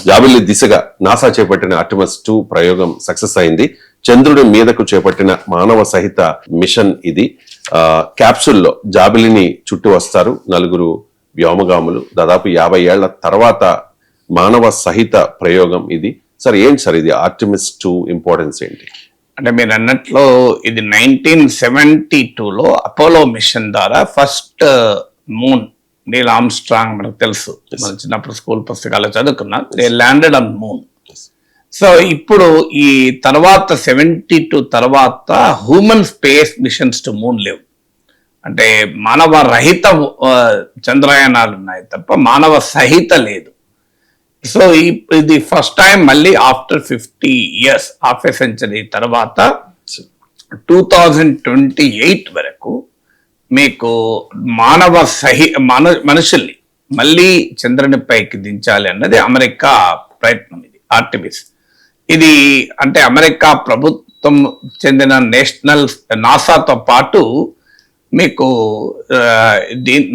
జాబిల్లి దిశగా నాసా చేపట్టిన ఆర్టిమస్ 2 ప్రయోగం సక్సెస్ అయింది. చంద్రుడి మీదకు చేపట్టిన మానవ సహిత మిషన్ ఇది. క్యాప్సూల్లో జాబిలిని చుట్టి వస్తారు 4 వ్యోమగాములు. దాదాపు 50 ఏళ్ల తర్వాత మానవ సహిత ప్రయోగం ఇది. సార్ ఏంటి సార్ ఇది ఆర్టిమస్ 2 ఇంపార్టెన్స్ ఏంటి? అంటే మీరు అన్నట్లు ఇది 1972లో అపోలో మిషన్ ద్వారా ఫస్ట్ మూన్, నీల్ ఆర్మ్స్ట్రాంగ్ మనకు తెలుసు, మన చిన్నప్పుడు స్కూల్ పుస్తకాలు చదువుకున్నాం. They landed on moon. So ఇప్పుడు ఈ తర్వాత 72 తర్వాత human space missions to moon లేవు. అంటే మానవ రహిత చంద్రయానాలు ఉన్నాయి తప్ప మానవ సహిత లేదు. సో ఇది ఫస్ట్ టైం మళ్ళీ after 50 years, half a century తర్వాత 2028 వరకు మీకు మానవ మనుషుల్ని మళ్ళీ చంద్రునిపైకి దించాలి అన్నది అమెరికా ప్రయత్నం. ఇది ఆర్టిమిస్. ఇది అంటే అమెరికా ప్రభుత్వం చెందిన నేషనల్ నాసాతో పాటు మీకు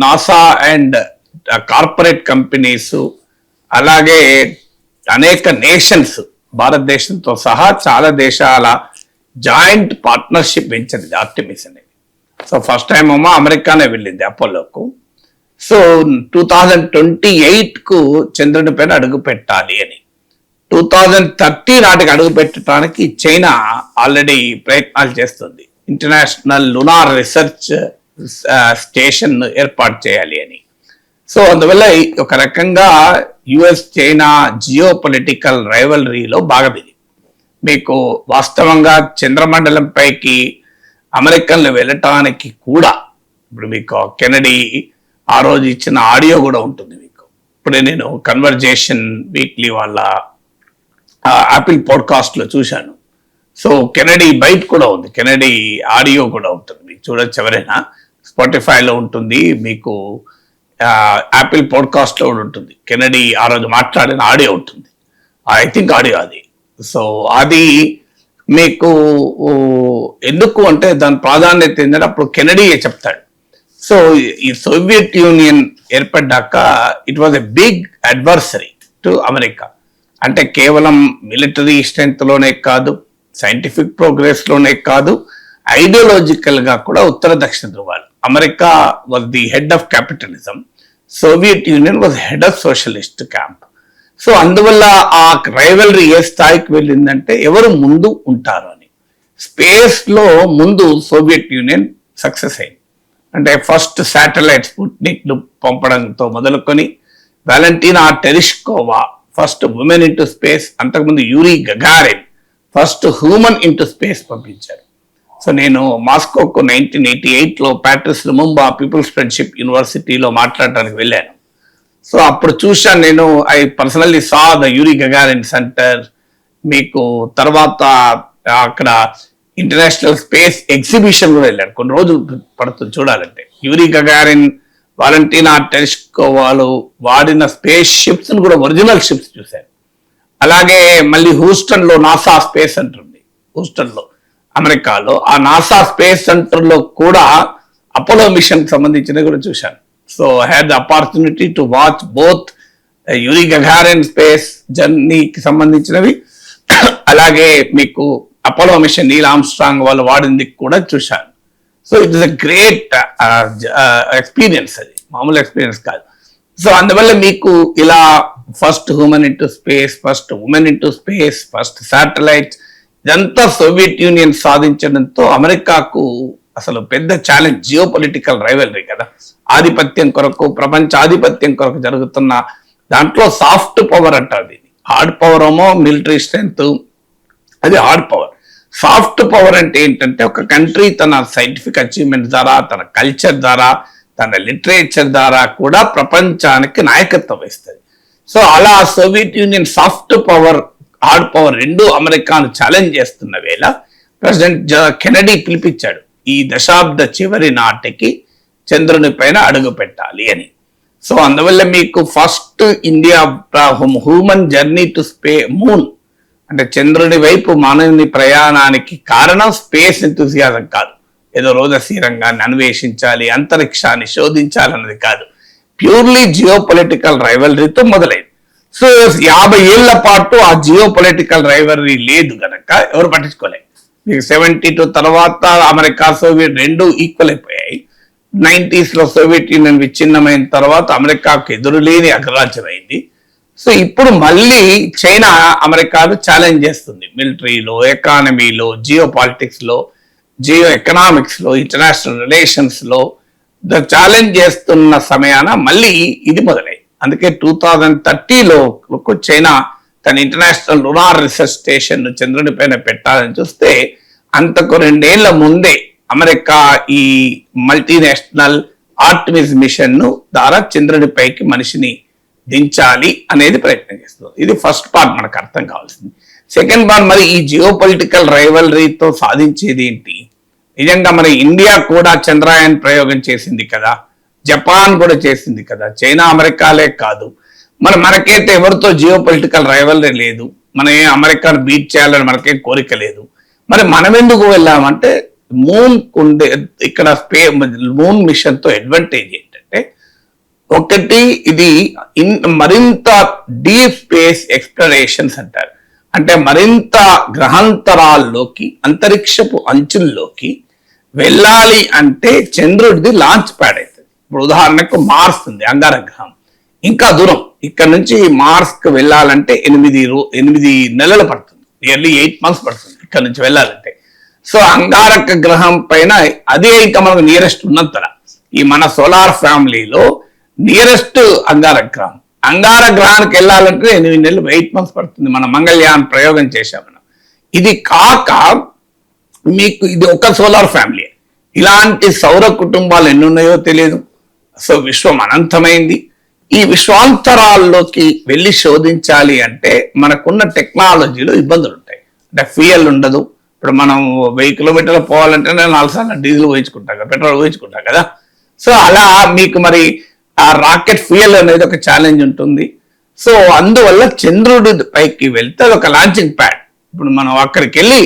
నాసా అండ్ కార్పొరేట్ కంపెనీస్, అలాగే అనేక నేషన్స్, భారతదేశంతో సహా చాలా దేశాల జాయింట్ పార్ట్నర్షిప్ పెంచింది ఆర్టిమిస్ అనేది. సో ఫస్ట్ టైం ఏమో అమెరికానే వెళ్ళింది అపోలోకు. సో 2028కు చంద్రుని పైన అడుగు పెట్టాలి అని. 2030 నాటికి అడుగు పెట్టడానికి చైనా ఆల్రెడీ ప్రయత్నాలు చేస్తుంది. ఇంటర్నేషనల్ లునార్ రీసెర్చ్ స్టేషన్ ఏర్పాటు చేయాలి అని. సో అందువల్ల ఒక రకంగా యుఎస్ చైనా జియో పొలిటికల్ రైవలరీలో భాగమిది. మీకు వాస్తవంగా చంద్రమండలం పైకి అమెరికన్లు వెళ్ళటానికి కూడా ఇప్పుడు మీకు కెనడీ ఆ రోజు ఇచ్చిన ఆడియో కూడా ఉంటుంది. మీకు ఇప్పుడే నేను కన్వర్జేషన్ వీక్లీ వాళ్ళ యాపిల్ పాడ్కాస్ట్లో చూశాను. సో కెనడీ బైట్ కూడా ఉంది, కెనడీ ఆడియో కూడా ఉంటుంది, మీకు చూడొచ్చు. ఎవరైనా స్పాటిఫైలో ఉంటుంది, మీకు యాపిల్ పాడ్కాస్ట్లో కూడా ఉంటుంది. కెనడీ ఆ రోజు మాట్లాడిన ఆడియో ఉంటుంది, ఐ థింక్ ఆడియో అది. సో అది మీకు ఎందుకు అంటే దాని ప్రాధాన్యత ఏంటంటే అప్పుడు కెనడీయే చెప్తాడు. సో ఈ సోవియట్ యూనియన్ ఏర్పడ్డాక it was a big adversary to America. అంటే కేవలం మిలిటరీ స్ట్రెంగ్త్లోనే కాదు, సైంటిఫిక్ ప్రోగ్రెస్లోనే కాదు, ఐడియాలజికల్గా కూడా ఉత్తర దక్షిణ ధృవాలు. America was the head of capitalism, Soviet Union was head of socialist camp. So అందువల్ల ఆ రైవలరీ ఏ స్థాయికి వెళ్ళిందంటే ఎవరు ముందు ఉంటారు అని. స్పేస్లో ముందు సోవియట్ యూనియన్ సక్సెస్ అయింది. అంటే ఫస్ట్ శాటిలైట్ స్పుట్నిక్ను పంపడంతో మొదలుకొని Valentina Tereshkova first woman into space, అంతకుముందు Yuri Gagarin first human into space పంపించారు. సో నేను మాస్కోకు 1988లో ప్యాట్రిస్ లుముంబా పీపుల్స్ ఫ్రెండ్షిప్ యూనివర్సిటీలో మాట్లాడటానికి వెళ్ళాను. సో అప్పుడు చూశాను నేను, I personally saw the Yuri Gagarin centre. మీకు తర్వాత అక్కడ ఇంటర్నేషనల్ స్పేస్ ఎగ్జిబిషన్ కూడా వెళ్ళాను. కొన్ని రోజులు పడుతుంది చూడాలంటే. యూరీ గగారిన్, వాలెంటీనా టెరిష్కోవాలు వాడిన స్పేస్ షిప్స్ కూడా ఒరిజినల్ షిప్స్ చూశాను. అలాగే మళ్ళీ హ్యూస్టన్లో నాసా స్పేస్ సెంటర్ ఉంది, హ్యూస్టన్లో అమెరికాలో. ఆ నాసా స్పేస్ సెంటర్లో కూడా అపోలో మిషన్ సంబంధించినవి కూడా చూశాను. So I had the opportunity to watch both Yuri Gagarin space జర్నీకి సంబంధించినవి, అలాగే మీకు అపోలో మిషన్ నీల్ ఆర్మ్స్ట్రాంగ్ వాళ్ళు వాడింది కూడా చూశాను. So it is a great experience, అది మామూలు ఎక్స్పీరియన్స్ కాదు. సో అందువల్ల మీకు ఇలా first human into space, first woman into space, first satellite, ఇదంతా సోవియట్ యూనియన్ సాధించడంతో అమెరికాకు అసలు పెద్ద ఛాలెంజ్. జియో పొలిటికల్ రైవలరీ కదా, ఆధిపత్యం కొరకు, ప్రపంచ ఆధిపత్యం కొరకు జరుగుతున్న దాంట్లో సాఫ్ట్ పవర్ అంటారు దీన్ని. హార్డ్ పవర్ ఏమో మిలిటరీ స్ట్రెంగ్త్, అది హార్డ్ పవర్. సాఫ్ట్ పవర్ అంటే ఏంటంటే ఒక కంట్రీ తన సైంటిఫిక్ అచీవ్మెంట్ ద్వారా, తన కల్చర్ ద్వారా, తన లిటరేచర్ ద్వారా కూడా ప్రపంచానికి నాయకత్వం వహిస్తుంది. సో అలా Soviet union soft power, hard power రెండు అమెరికాను ఛాలెంజ్ చేస్తున్న వేళ ప్రెసిడెంట్ కెనడీ పిలిపించాడు, ఈ దశాబ్ద చివరి నాటికి చంద్రుని పైన అడుగు పెట్టాలి అని. సో అందువల్ల మీకు first India human journey to moon, అంటే చంద్రుని వైపు మానవుని ప్రయాణానికి కారణం స్పేస్ ఎంతూసియాజం కాదు, ఏదో రోజసీ రంగాన్ని అన్వేషించాలి, అంతరిక్షాన్ని శోధించాలన్నది కాదు, ప్యూర్లీ జియో పొలిటికల్ రైవలరీతో మొదలైంది. సో 50 ఏళ్ల పాటు ఆ జియో పొలిటికల్ రైవరీ లేదు గనక ఎవరు పట్టించుకోలేదు. మీకు 72 తర్వాత అమెరికా సోవియట్ రెండు ఈక్వల్ అయిపోయాయి. 90s లో సోవియట్ యూనియన్ విచ్ఛిన్నమైన తర్వాత అమెరికాకు ఎదురులేని అగ్రరాజ్యం అయింది. సో ఇప్పుడు మళ్ళీ చైనా అమెరికాను ఛాలెంజ్ చేస్తుంది మిలిటరీలో, ఎకానమీలో, జియో పాలిటిక్స్ లో, జియో ఎకనామిక్స్ లో, ఇంటర్నేషనల్ రిలేషన్స్ లో ఛాలెంజ్ చేస్తున్న సమయాన మళ్ళీ ఇది మొదలైంది. అందుకే 2030లో చైనా తన ఇంటర్నేషనల్ లునార్ రీసెర్చ్ స్టేషన్ చంద్రుని పైన పెట్టాలని చూస్తే అంతకు 2 ఏళ్ల ముందే అమెరికా ఈ మల్టీనేషనల్ ఆర్టమిస్ మిషన్ ను ద్వారా చంద్రునిపైకి మనిషిని దించాలి అనేది ప్రయత్నం చేస్తుంది. ఇది ఫస్ట్ పార్ట్ మనకు అర్థం కావాల్సింది. సెకండ్ పార్ట్ మరి ఈ జియో పొలిటికల్ రైవలరీతో సాధించేది ఏంటి? నిజంగా మరి ఇండియా కూడా చంద్రయాన్ ప్రయోగం చేసింది కదా, జపాన్ కూడా చేసింది కదా, చైనా అమెరికాలే కాదు. మరి మనకైతే ఎవరితో జియో పొలిటికల్ రైవలరీ లేదు, మనం అమెరికాను బీట్ చేయాలని మనకేం కోరిక లేదు. మరి మనం ఎందుకు వెళ్ళామంటే మూన్ ఉండే ఇక్కడ మూన్ మిషన్ తో అడ్వాంటేజ్ ఏంటంటే, ఒకటి ఇది మరింత డీప్ స్పేస్ ఎక్స్ప్లోరేషన్స్ అంటారు. అంటే మరింత గ్రహాంతరాల్లోకి, అంతరిక్షపు అంచుల్లోకి వెళ్ళాలి అంటే చంద్రుడిది లాంచ్ ప్యాడ్ అవుతుంది. ఇప్పుడు ఉదాహరణకు మార్స్ ఉంది, అంగారగ్రహం, ఇంకా దూరం. ఇక్కడ నుంచి మార్స్ కు వెళ్ళాలంటే 8 నెలలు పడుతుంది, నియర్లీ 8 months పడుతుంది ఇక్కడ నుంచి వెళ్ళాలంటే. సో అంగారక గ్రహం పైన అదే ఇంకా మనకు నియరెస్ట్ ఉన్నంతర ఈ మన సోలార్ ఫ్యామిలీలో నియరెస్ట్ అంగారక గ్రహం. అంగారక గ్రహానికి వెళ్ళాలంటే 8 నెలలు 8 months పడుతుంది. మన మంగళయాన్ ప్రయోగం చేశాం మనం. ఇది కాక మీకు ఇది ఒక సోలార్ ఫ్యామిలీ, ఇలాంటి సౌర కుటుంబాలు ఎన్ని ఉన్నాయో తెలియదు. సో విశ్వం అనంతమైంది. ఈ విశ్వాంతరాల్లోకి వెళ్ళి శోధించాలి అంటే మనకున్న టెక్నాలజీలో ఇబ్బందులు ఉంటాయి. అంటే ఫ్యూయల్ ఉండదు. ఇప్పుడు మనం 1000 kilometers పోవాలంటే 4 సార్లు డీజిల్ పోయించుకుంటాం కదా, పెట్రోల్ పోయించుకుంటాం కదా. సో అలా మీకు మరి ఆ రాకెట్ ఫ్యూయల్ అనేది ఒక ఛాలెంజ్ ఉంటుంది. సో అందువల్ల చంద్రుడి పైకి వెళ్తే అది ఒక లాంచింగ్ ప్యాడ్. ఇప్పుడు మనం అక్కడికి వెళ్ళి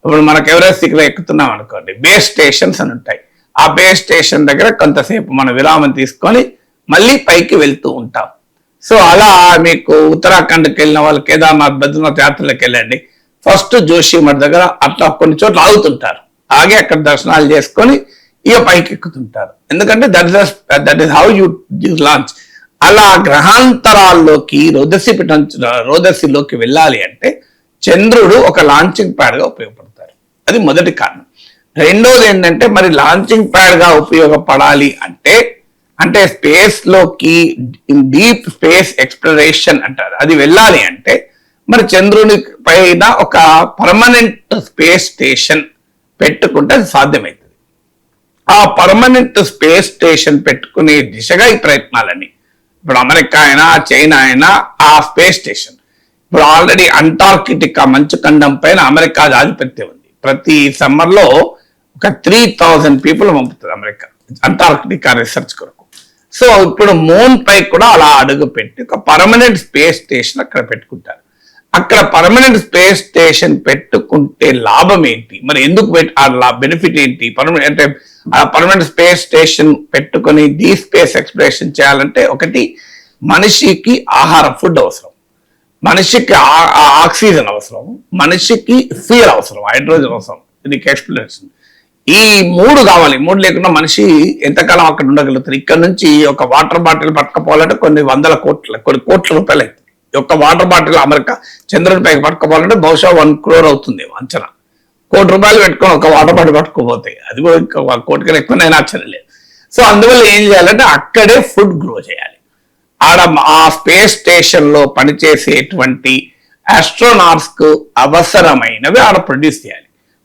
ఇప్పుడు మనకు ఎవరెస్ట్ ఇక్కడ ఎక్కుతున్నాం అనుకోండి, బేస్ స్టేషన్స్ అని ఉంటాయి. ఆ బేస్ స్టేషన్ దగ్గర కొంతసేపు మనం విరామం తీసుకొని మళ్ళీ పైకి వెళ్తూ ఉంటాం. సో అలా మీకు ఉత్తరాఖండ్కి వెళ్ళిన వాళ్ళు కేదార్నాథ్, బద్రీనాథ్ యాత్రలకు వెళ్ళండి, ఫస్ట్ జోషిమఠ్ దగ్గర అట్లా కొన్ని చోట్ల ఆగుతుంటారు, ఆగి అక్కడ దర్శనాలు చేసుకొని ఇక పైకి ఎక్కుతుంటారు. ఎందుకంటే that is how you launch. అలా గ్రహాంతరాల్లోకి రోదసిలోకి వెళ్ళాలి అంటే చంద్రుడు ఒక లాంచింగ్ ప్యాడ్ గా ఉపయోగపడతారు. అది మొదటి కారణం. రెండోది ఏంటంటే మరి లాంచింగ్ ప్యాడ్ గా ఉపయోగపడాలి అంటే స్పేస్ లోకి డీప్ స్పేస్ ఎక్స్ప్లోరేషన్ అంటారు, అది వెళ్ళాలి అంటే మరి చంద్రుని పైన ఒక పర్మనెంట్ స్పేస్ స్టేషన్ పెట్టుకుంటే అది సాధ్యమవుతుంది. ఆ పర్మనెంట్ స్పేస్ స్టేషన్ పెట్టుకునే దిశగా ఈ ప్రయత్నాలన్నీ. ఇప్పుడు అమెరికా అయినా చైనా అయినా ఆ స్పేస్ స్టేషన్, ఇప్పుడు ఆల్రెడీ అంటార్కిటికా మంచు ఖండం పైన అమెరికా ఆధిపత్యం ఉంది. ప్రతి సమ్మర్ లో ఒక 3000 people పంపుతుంది అమెరికా అంటార్కిటికా రీసెర్చ్ కొరకు. సో ఇప్పుడు మూన్ పై కూడా అలా అడుగు పెట్టి ఒక పర్మనెంట్ స్పేస్ స్టేషన్ అక్కడ పెట్టుకుంటారు. అక్కడ పర్మనెంట్ స్పేస్ స్టేషన్ పెట్టుకుంటే లాభం ఏంటి, మరి ఎందుకు బెనిఫిట్ ఏంటి? అంటే ఆ పర్మనెంట్ స్పేస్ స్టేషన్ పెట్టుకొని డీప్ స్పేస్ ఎక్స్ప్లోరేషన్ చేయాలంటే ఒకటి మనిషికి ఆహారం, ఫుడ్ అవసరం, మనిషికి ఆక్సిజన్ అవసరం, మనిషికి ఫ్యూయల్ అవసరం, హైడ్రోజన్ అవసరం, దీనికి ఎక్స్ప్లోరేషన్. ఈ 3 కావాలి. 3 లేకుండా మనిషి ఎంతకాలం అక్కడ ఉండగలుగుతారు? ఇక్కడ నుంచి ఒక వాటర్ బాటిల్ పట్టుకపోవాలంటే కొన్ని కోట్ల రూపాయలు అవుతుంది. ఒక వాటర్ బాటిల్ అమెరికా చంద్రుని పైకి పట్టుకోవాలంటే బహుశా 1 crore అవుతుంది అంచనా. ₹1 పెట్టుకొని ఒక వాటర్ బాటిల్ పట్టుకోపోతాయి, అది కూడా ఇంకా 1 కోటి కన్నా ఎక్కువనైనా ఆశ్చర్యం లేదు. సో అందువల్ల ఏం చేయాలంటే అక్కడే ఫుడ్ గ్రో చేయాలి. ఆడ ఆ స్పేస్ స్టేషన్ లో పనిచేసేటువంటి ఆస్ట్రోనాట్స్ కు అవసరమైనవి ఆడ ప్రొడ్యూస్ చేయాలి.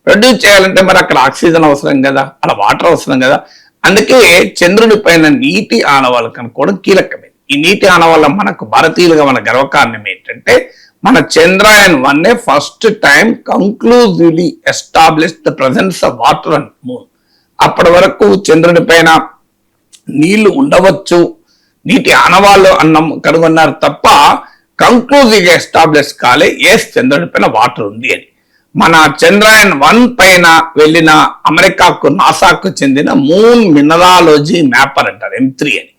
ప్రొడ్యూస్ చేయాలంటే మరి అక్కడ ఆక్సిజన్ అవసరం కదా, అక్కడ వాటర్ అవసరం కదా. అందుకే చంద్రుడి పైన నీటి ఆనవాళ్ళు కనుక్కోవడం కీలకమైంది. ఈ నీటి ఆనవాళ్ళ మనకు భారతీయులుగా మన గర్వకారణం ఏంటంటే మన Chandrayaan 1 first time conclusively establish the presence of water and moon. అప్పటి వరకు చంద్రుడి పైన నీళ్లు ఉండవచ్చు, నీటి ఆనవాళ్ళు అన్నం కనుగొన్నారు తప్ప కంక్లూజివ్ గా ఎస్టాబ్లిష్ కాలే చంద్రుడి పైన వాటర్ ఉంది అని. మన చంద్రయాన్ 1 పైన వెళ్ళిన అమెరికాకు నాసాకు చెందిన మూన్ మినరాలజీ మ్యాపర్ అంటారు, M3 అని.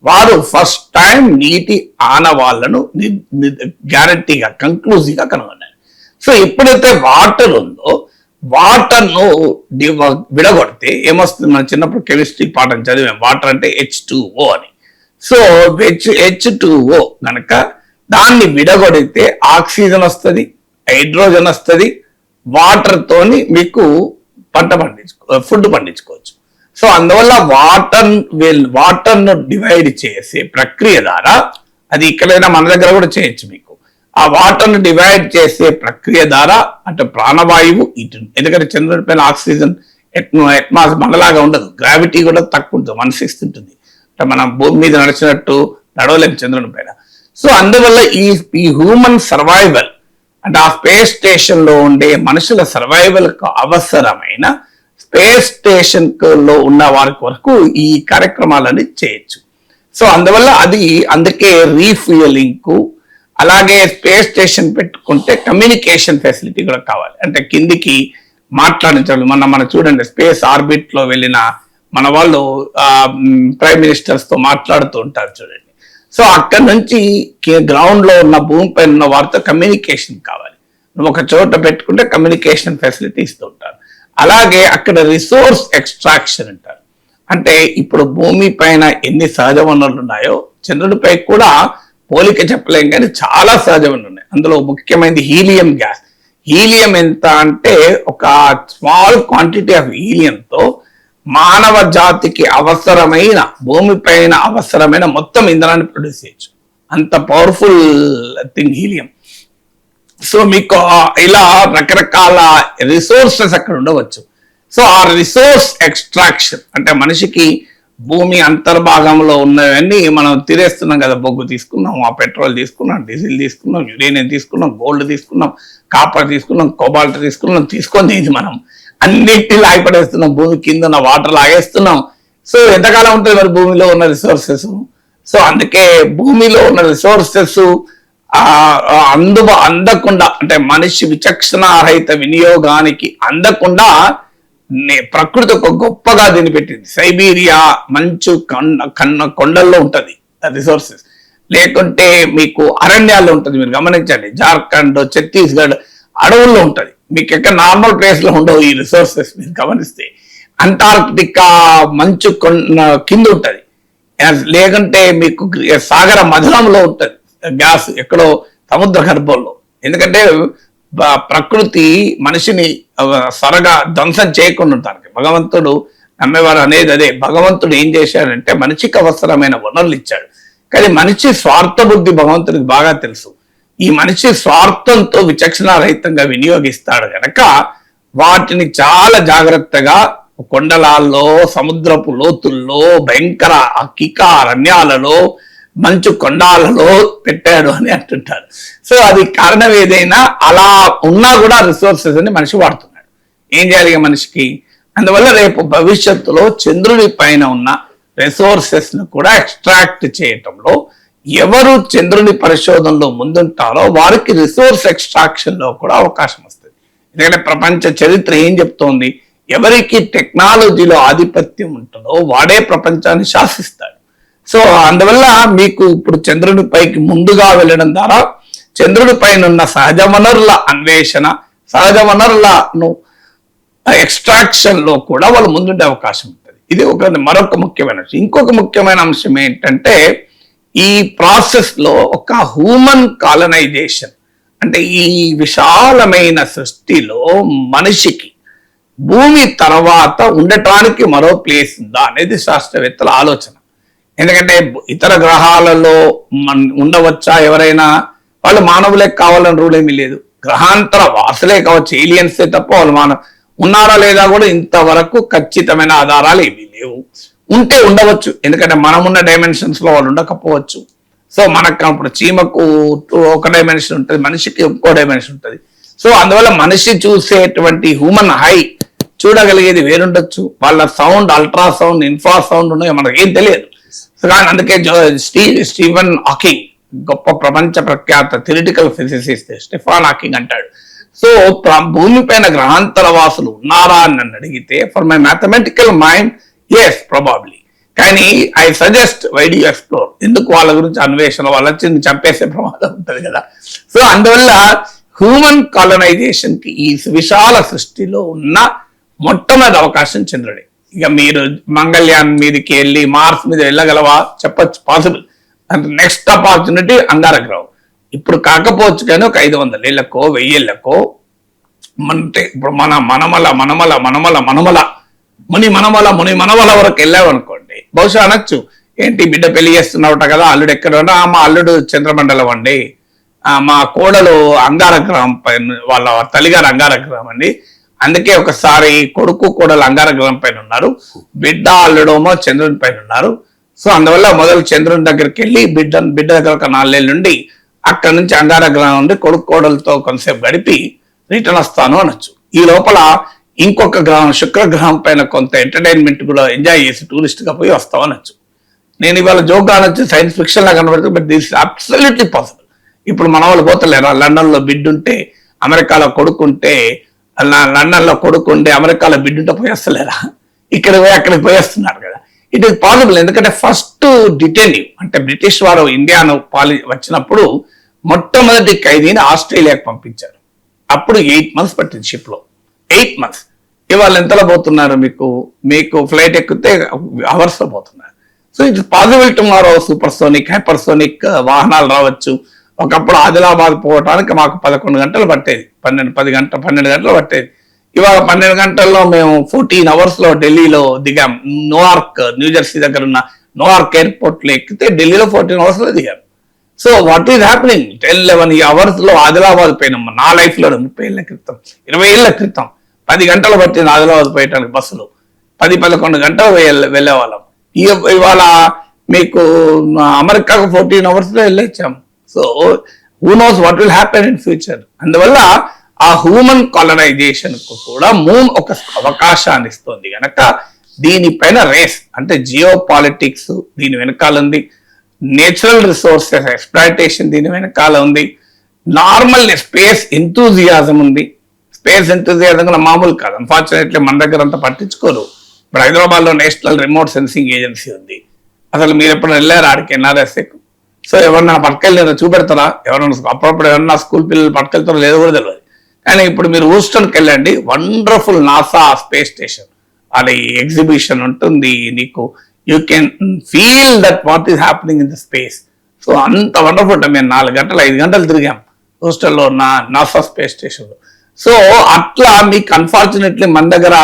వారు ఫస్ట్ టైం నీటి ఆనవాళ్లను గ్యారంటీగా కంక్లూజివ్గా కనుగొన్నారు. సో ఎప్పుడైతే వాటర్ ఉందో వాటర్ ను విడగొడితే ఏమొస్తుంది? మనం చిన్నప్పుడు కెమిస్ట్రీ పాఠం చదివాం, వాటర్ అంటే H2O అని. సో H2O కనుక దాన్ని విడగొడితే ఆక్సిజన్ వస్తుంది, హైడ్రోజన్ వస్తుంది, వాటర్ తోని మీకు ఫుడ్ పండించుకోవచ్చు. సో అందువల్ల వాటర్ ను డివైడ్ చేసే ప్రక్రియ ద్వారా, అది ఇక్కడైనా మన దగ్గర కూడా చేయొచ్చు. మీకు ఆ వాటర్ ను డివైడ్ చేసే ప్రక్రియ ద్వారా అంటే ప్రాణవాయువు ఇటు, ఎందుకంటే చంద్రుడి పైన ఆక్సిజన్ అట్మాస్ మనలాగా ఉండదు, గ్రావిటీ కూడా తక్కువ ఉంటుంది, 1/6 ఉంటుంది. అంటే మనం భూమి మీద నడిచినట్టు నడవలేము చంద్రుని పైన. సో అందువల్ల ఈ హ్యూమన్ సర్వైవల్ అంటే ఆ స్పేస్ స్టేషన్ లో ఉండే మనుషుల సర్వైవల్ కు అవసరమైన స్పేస్ స్టేషన్ లో ఉన్న వారి వరకు ఈ కార్యక్రమాలని చేయొచ్చు. సో అందువల్ల అందుకే రీఫ్యూయలింగ్ కు, అలాగే స్పేస్ స్టేషన్ పెట్టుకుంటే కమ్యూనికేషన్ ఫెసిలిటీ కూడా కావాలి. అంటే కిందికి మాట్లాడించాలి. మన చూడండి, స్పేస్ ఆర్బిట్ లో వెళ్ళిన మన వాళ్ళు ప్రైమ్ మినిస్టర్స్ తో మాట్లాడుతూ ఉంటారు చూడండి. సో అక్కడ నుంచి గ్రౌండ్ లో ఉన్న భూమిపై ఉన్న వారితో కమ్యూనికేషన్ కావాలి. నువ్వు ఒక చోట పెట్టుకుంటే కమ్యూనికేషన్ ఫెసిలిటీ ఇస్తూ ఉంటారు. అలాగే అక్కడ రిసోర్స్ ఎక్స్ట్రాక్షన్ అంటారు. అంటే ఇప్పుడు భూమి పైన ఎన్ని సహజ వనరులు ఉన్నాయో చంద్రుడిపై కూడా పోలిక చెప్పలేం, కానీ చాలా సహజ వనరులు ఉన్నాయి. అందులో ముఖ్యమైనది హీలియం గ్యాస్. హీలియం ఎంత అంటే ఒక స్మాల్ క్వాంటిటీ ఆఫ్ హీలియంతో మానవ జాతికి అవసరమైన, భూమిపైన అవసరమైన మొత్తం ఇంధనాన్ని ప్రొడ్యూస్ చేయొచ్చు. అంత పవర్ఫుల్ థింగ్ హీలియం. సో మీకు ఇలా రకరకాల రిసోర్సెస్ అక్కడ ఉండవచ్చు. సో ఆ రిసోర్స్ ఎక్స్ట్రాక్షన్ అంటే మనిషికి భూమి అంతర్భాగంలో ఉన్నవన్నీ మనం తిరేస్తున్నాం కదా, బొగ్గు తీసుకున్నాం, ఆ పెట్రోల్ తీసుకున్నాం, డీజిల్ తీసుకున్నాం, యురేనియం తీసుకున్నాం, గోల్డ్ తీసుకున్నాం, కాపర్ తీసుకున్నాం, కోబాల్ట్ తీసుకొని ఇది మనం అన్నిటిని లాగిపడేస్తున్నాం, భూమి కింద ఉన్న వాటర్ లాగేస్తున్నాం. సో ఎంతకాలం ఉంటుంది మరి భూమిలో ఉన్న రిసోర్సెస్? సో అందుకే భూమిలో ఉన్న రిసోర్సెస్ అందకుండా అంటే మనిషి విచక్షణారహిత వినియోగానికి అందకుండా ప్రకృతి ఒక గొప్పగా దీన్ని పెట్టింది. సైబీరియా మంచు కొండల్లో ఉంటది రిసోర్సెస్, లేకుంటే మీకు అరణ్యాల్లో ఉంటుంది. మీరు గమనించండి, జార్ఖండ్, ఛత్తీస్గఢ్ అడవుల్లో ఉంటది. మీకు ఎక్కడ నార్మల్ ప్లేస్ లో ఉండవు ఈ రిసోర్సెస్. మీరు గమనిస్తే అంటార్క్టికా మంచు కింద ఉంటది, లేకుంటే మీకు సాగర మధురంలో ఉంటది గ్యాస్, ఎక్కడో సముద్ర గర్భంలో. ఎందుకంటే ప్రకృతి మనిషిని సరగా ధ్వంసం చేయకుండా ఉంటానికి భగవంతుడు నమ్మేవారు అనేది అదే. భగవంతుడు ఏం చేశాడంటే మనిషికి అవసరమైన వనరులు ఇచ్చాడు, కానీ మనిషి స్వార్థ బుద్ధి భగవంతుడికి బాగా తెలుసు. ఈ మనిషి స్వార్థంతో విచక్షణారహితంగా వినియోగిస్తాడు గనక వాటిని చాలా జాగ్రత్తగా కొండలాల్లో, సముద్రపు లోతుల్లో, భయంకర అరణ్యాలలో, మంచు కొండాలలో పెట్టాడు అని అంటుంటారు. సో అది కారణం ఏదైనా అలా ఉన్నా కూడా రిసోర్సెస్ అని మనిషి వాడుతున్నాడు. ఏం చేయాలి మనిషికి? అందువల్ల రేపు భవిష్యత్తులో చంద్రుడి పైన ఉన్న రిసోర్సెస్ ను కూడా ఎక్స్ట్రాక్ట్ చేయటంలో ఎవరు చంద్రుని పరిశోధనలో ముందుంటారో వారికి రిసోర్స్ ఎక్స్ట్రాక్షన్ లో కూడా అవకాశం వస్తుంది. ఎందుకంటే ప్రపంచ చరిత్ర ఏం చెప్తోంది? ఎవరికి టెక్నాలజీలో ఆధిపత్యం ఉంటుందో వాడే ప్రపంచాన్ని శాసిస్తాడు. సో అందువల్ల మీకు ఇప్పుడు చంద్రుని పైకి ముందుగా వెళ్ళడం ద్వారా చంద్రుడి పైన ఉన్న సహజ వనరుల అన్వేషణ, సహజ వనరులను ఎక్స్ట్రాక్షన్ లో కూడా వాళ్ళు ముందుండే అవకాశం ఉంటుంది. ఇది మరొక ముఖ్యమైన అంశం. ఇంకొక ముఖ్యమైన అంశం ఏంటంటే ఈ ప్రాసెస్ లో ఒక హ్యూమన్ కాలనైజేషన్ అంటే ఈ విశాలమైన సృష్టిలో మనిషికి భూమి తర్వాత ఉండటానికి మరో ప్లేస్ ఉందా అనేది శాస్త్రవేత్తల ఆలోచన. ఎందుకంటే ఇతర గ్రహాలలో ఉండవచ్చా ఎవరైనా? వాళ్ళు మానవులే కావాలని రూల్ ఏమీ లేదు. గ్రహాంతర వాసులే కావచ్చు, ఏలియన్సే తప్ప వాళ్ళు ఉన్నారా లేదా కూడా ఇంతవరకు ఖచ్చితమైన ఆధారాలు ఏమీ లేవు. ఉంటే ఉండవచ్చు, ఎందుకంటే మనమున్న డైమెన్షన్స్ లో వాళ్ళు ఉండకపోవచ్చు. సో మనకు ఇప్పుడు చీమకు ఒక డైమెన్షన్ ఉంటుంది, మనిషికి ఇంకో డైమెన్షన్ ఉంటుంది. సో అందువల్ల మనిషి చూసేటువంటి హ్యూమన్ హై చూడగలిగేది వేరుండొచ్చు. వాళ్ళ sound, ultra sound, infra sound ఉన్నాయో మనకి ఏం తెలియదు. సో కానీ అందుకే స్టీఫెన్ హాకింగ్, గొప్ప ప్రపంచ ప్రఖ్యాత థియరిటికల్ ఫిజిసిస్ట్ స్టీఫెన్ హాకింగ్ అంటాడు, సో భూమిపైన గ్రహాంతర వాసులు ఉన్నారా అని నన్ను అడిగితే, for my mathematical mind yes probably. కానీ I suggest why'd you explore. ఎందుకు వాళ్ళ గురించి అన్వేషణ, వాళ్ళ వచ్చి చంపేసే ప్రమాదం ఉంటుంది కదా. సో అందువల్ల హ్యూమన్ కాలనైజేషన్ కి ఈ విశాల సృష్టిలో ఉన్న మొట్టమొదటి అవకాశం చంద్రుడే. ఇక మీరు మంగళ్యాన్ మీదకి వెళ్ళి మార్స్ మీద వెళ్ళగలవా చెప్పచ్చు, పాసిబుల్. అండ్ నెక్స్ట్ ఆపర్చునిటీ అంగారగ్రహం. ఇప్పుడు కాకపోవచ్చు కానీ ఒక 500 ఏళ్ళకో 1000 ఏళ్ళకో అంటే ఇప్పుడు మన మనమల మనమల మనమల మనమల ముని మనమల ముని మనమల వరకు వెళ్ళామనుకోండి, బహుశా అనొచ్చు ఏంటి బిడ్డ పెళ్లి చేస్తున్నావుట కదా, అల్లుడు ఎక్కడ ఉన్నా, మా అల్లుడు చంద్రమండలం అండి, మా కోడలు అంగారగ్రహం పైన, వాళ్ళ తల్లిగారు అంగారగ్రహం అండి, అందుకే ఒకసారి కొడుకు కోడలు అంగారగ్రహం పైన ఉన్నారు, బిడ్డ అల్లుడేమో చంద్రుని పైన ఉన్నారు. సో అందువల్ల మొదలు చంద్రుని దగ్గరికి వెళ్ళి బిడ్డ దగ్గర ఒక 4 ఏళ్ళ నుండి అక్కడ నుంచి అంగారగ్రహం నుండి కొడుకు కోడలతో కొంతసేపు గడిపి రిటర్న్ వస్తాను అనొచ్చు. ఈ లోపల ఇంకొక గ్రహం శుక్రగ్రహం పైన కొంత ఎంటర్టైన్మెంట్ కూడా ఎంజాయ్ చేసి టూరిస్ట్ గా పోయి వస్తాం అనొచ్చు. నేను ఇవాళ జోక్ అనొచ్చు, సైన్స్ ఫిక్షన్ లా కనబడుతుంది, బట్ దిస్ అబ్సల్యూట్లీ పాసిబుల్. ఇప్పుడు మన వాళ్ళు పోతలేరా, లండన్ లో బిడ్డ ఉంటే అమెరికాలో కొడుకుంటే, లండన్ లో కొడుకుంటే అమెరికాలో బిడ్డ ఉంటే పోయేస్తలేరా, ఇక్కడ పోయి అక్కడికి పోయేస్తున్నారు కదా. It is possible. ఎందుకంటే ఫస్ట్ డిటైనివ్ అంటే బ్రిటిష్ వారు ఇండియాను వచ్చినప్పుడు మొట్టమొదటి ఖైదీని ఆస్ట్రేలియాకి పంపించారు. అప్పుడు 8 months పట్టింది షిప్ లో, 8 months. ఇవాళ ఎంతలో పోతున్నారు, మీకు ఫ్లైట్ ఎక్కితే అవర్స్ లో పోతున్నారు. So it's possible tomorrow supersonic hypersonic వాహనాలు రావచ్చు. ఒకప్పుడు ఆదిలాబాద్ పోవటానికి మాకు 11 గంటలు పట్టేది, 12 గంటలు పట్టేది. ఇవాళ 12 గంటల్లో మేము 14 hours లో ఢిల్లీలో దిగాం. న్యూజెర్సీ దగ్గర ఉన్న నోవార్క్ ఎయిర్పోర్ట్ లో ఎక్కితే ఢిల్లీలో 14 hours లో దిగాం. So what is happening 10-11 hours లో ఆదిలాబాద్ పోయినాం. నా లైఫ్ లో 30 ఏళ్ల క్రితం, 20 ఏళ్ల క్రితం 10 గంటలు పట్టింది ఆదిలాబాద్ పోయటానికి బస్సులు, 10-11 గంటలు వెళ్ళే వాళ్ళం. ఇవాళ మీకు అమెరికాకు 14 hours లో వెళ్ళొచ్చాం. So who knows what will happen in future. అందువల్ల ఆ హ్యూమన్ కాలనైజేషన్ కు కూడా మూన్ ఒక అవకాశాన్ని ఇస్తుంది కనుక దీనిపైన రేస్ అంటే జియో పాలిటిక్స్ దీని వెనకాల ఉంది, నేచురల్ రిసోర్సెస్ ఎక్స్ప్లాయిటేషన్ దీని వెనకాల ఉంది, నార్మల్ స్పేస్ ఎంతూజియాజం ఉంది. స్పేస్ ఎంతూజియాజం కూడా మామూలు కాదు. అన్ఫార్చునేట్లీ మన దగ్గర అంతా పట్టించుకోరు. ఇప్పుడు హైదరాబాద్ లో నేషనల్ రిమోట్ సెన్సింగ్ ఏజెన్సీ ఉంది. అసలు మీరు ఎప్పుడు వెళ్ళారు ఆడికి ఎన్ఆర్ఎస్ఏకు? సో ఎవరన్నా పట్టుకెళ్ళి చూపెడతారా? ఎవరన్నా అప్పుడప్పుడు ఎవరన్నా స్కూల్ పిల్లలు పట్టుకెళ్తారో లేదో కూడా తెలియదు. కానీ ఇప్పుడు మీరు హూస్టన్కి వెళ్ళండి, వండర్ఫుల్ నాసా స్పేస్ స్టేషన్, అది ఎగ్జిబిషన్ ఉంటుంది, నీకు you can feel that what is happening in the space. So అంత వండర్ఫుల్. మేము 4 గంటలు 5 గంటలు తిరిగాం హూస్టన్లో నాసా స్పేస్ స్టేషన్లో. సో అట్లా మీకు అన్ఫార్చునేట్లీ మన దగ్గర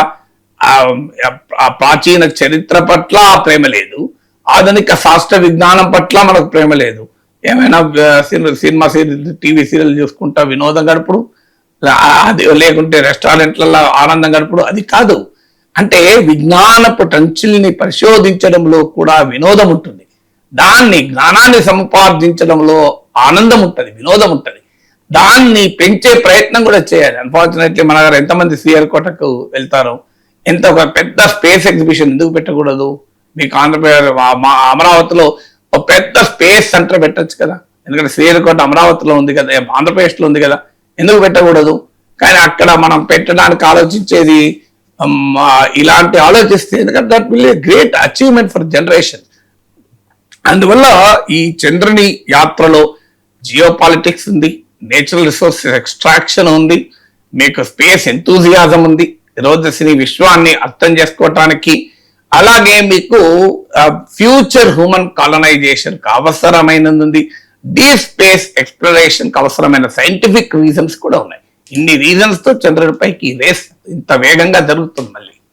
ఆ ప్రాచీన చరిత్ర పట్ల ప్రేమ లేదు, ఆధునిక శాస్త్ర విజ్ఞానం పట్ల మనకు ప్రేమ లేదు. ఏమైనా సినిమా టీవీ సీరియల్ చూసుకుంటా వినోదం గడుపుడు, అది లేకుంటే రెస్టారెంట్లలో ఆనందం గడుపుడు, అది కాదు. అంటే విజ్ఞానపు టంచుల్ని పరిశోధించడంలో కూడా వినోదం ఉంటుంది, దాన్ని జ్ఞానాన్ని సముపార్జించడంలో ఆనందం ఉంటుంది, వినోదం ఉంటుంది. దాన్ని పెంచే ప్రయత్నం కూడా చేయాలి. అన్ఫార్చునేట్లీ మన దగ్గర ఎంతమంది శ్రీహరికోటకు వెళ్తారు, ఎంత ఒక పెద్ద స్పేస్ ఎగ్జిబిషన్ ఎందుకు పెట్టకూడదు? మీకు ఆంధ్రప్రదేశ్ అమరావతిలో ఒక పెద్ద స్పేస్ సెంటర్ పెట్టచ్చు కదా. ఎందుకంటే శ్రీహరికోట అమరావతిలో ఉంది కదా, ఆంధ్రప్రదేశ్లో ఉంది కదా, ఎందుకు పెట్టకూడదు? కానీ అక్కడ మనం పెట్టడానికి ఆలోచించేది ఇలాంటి ఆలోచిస్తే, ఎందుకంటే that will a great achievement for generation. అందువల్ల ఈ చంద్రుని యాత్రలో జియో పాలిటిక్స్ ఉంది, నేచురల్ రిసోర్సెస్ ఎక్స్ట్రాక్షన్ ఉంది, మీకు స్పేస్ ఎంతూజియాజం ఉంది, రోజుని విశ్వాన్ని అర్థం చేసుకోవటానికి, అలాగే మీకు ఫ్యూచర్ హ్యూమన్ కాలనైజేషన్ కి అవసరమైనది ఉంది, డీప్ స్పేస్ ఎక్స్ప్లోరేషన్ కి అవసరమైన సైంటిఫిక్ రీజన్స్ కూడా ఉన్నాయి. ఇన్ని రీజన్స్ తో చంద్రుడిపైకి రేస్ ఇంత వేగంగా జరుగుతుంది మళ్ళీ.